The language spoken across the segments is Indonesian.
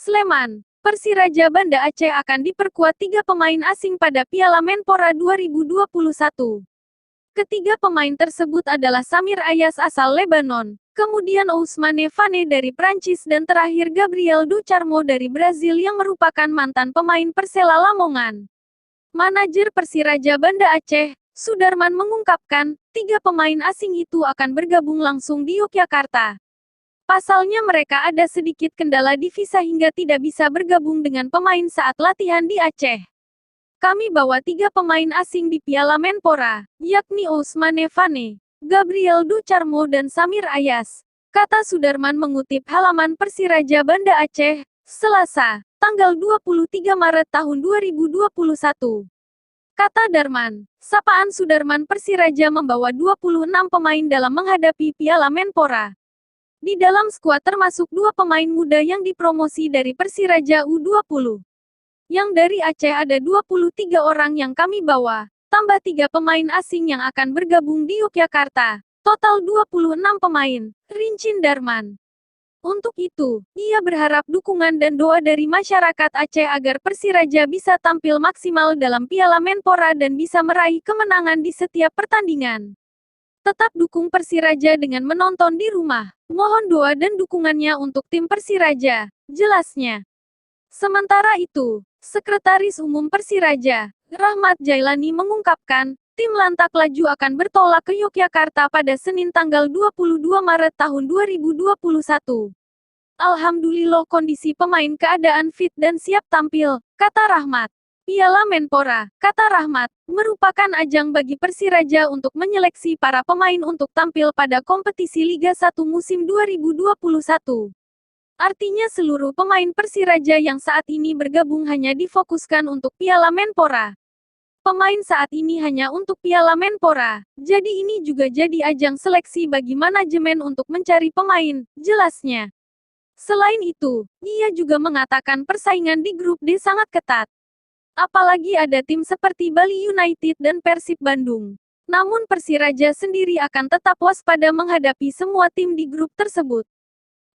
Sleman, Persiraja Banda Aceh akan diperkuat 3 pemain asing pada Piala Menpora 2021. Ketiga pemain tersebut adalah Samir Ayas asal Lebanon, kemudian Ousmane Fane dari Prancis dan terakhir Gabriel Ducharmo dari Brazil yang merupakan mantan pemain Persela Lamongan. Manajer Persiraja Banda Aceh, Sudarman mengungkapkan, 3 pemain asing itu akan bergabung langsung di Yogyakarta. Pasalnya mereka ada sedikit kendala di visa hingga tidak bisa bergabung dengan pemain saat latihan di Aceh. Kami bawa 3 pemain asing di Piala Menpora, yakni Ousmane Fane, Gabriel Ducharmo dan Samir Ayas, kata Sudarman mengutip halaman Persiraja Banda Aceh, Selasa, tanggal 23 Maret tahun 2021. Kata Darman, sapaan Sudarman Persiraja membawa 26 pemain dalam menghadapi Piala Menpora. Di dalam skuad termasuk 2 pemain muda yang dipromosi dari Persiraja U20. Yang dari Aceh ada 23 orang yang kami bawa, tambah 3 pemain asing yang akan bergabung di Yogyakarta. Total 26 pemain, rinci Darman. Untuk itu, ia berharap dukungan dan doa dari masyarakat Aceh agar Persiraja bisa tampil maksimal dalam Piala Menpora dan bisa meraih kemenangan di setiap pertandingan. Tetap dukung Persiraja dengan menonton di rumah. Mohon doa dan dukungannya untuk tim Persiraja, jelasnya. Sementara itu, Sekretaris Umum Persiraja, Rahmat Jailani mengungkapkan, tim Lantak Laju akan bertolak ke Yogyakarta pada Senin tanggal 22 Maret tahun 2021. Alhamdulillah kondisi pemain keadaan fit dan siap tampil, kata Rahmat. Piala Menpora, kata Rahmat, merupakan ajang bagi Persiraja untuk menyeleksi para pemain untuk tampil pada kompetisi Liga 1 musim 2021. Artinya seluruh pemain Persiraja yang saat ini bergabung hanya difokuskan untuk Piala Menpora. Pemain saat ini hanya untuk Piala Menpora, jadi ini juga jadi ajang seleksi bagi manajemen untuk mencari pemain, jelasnya. Selain itu, ia juga mengatakan persaingan di grup D sangat ketat. Apalagi ada tim seperti Bali United dan Persib Bandung. Namun Persiraja sendiri akan tetap waspada menghadapi semua tim di grup tersebut.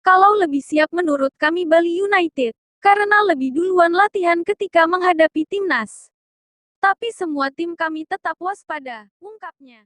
Kalau lebih siap menurut kami Bali United, karena lebih duluan latihan ketika menghadapi timnas. Tapi semua tim kami tetap waspada, ungkapnya.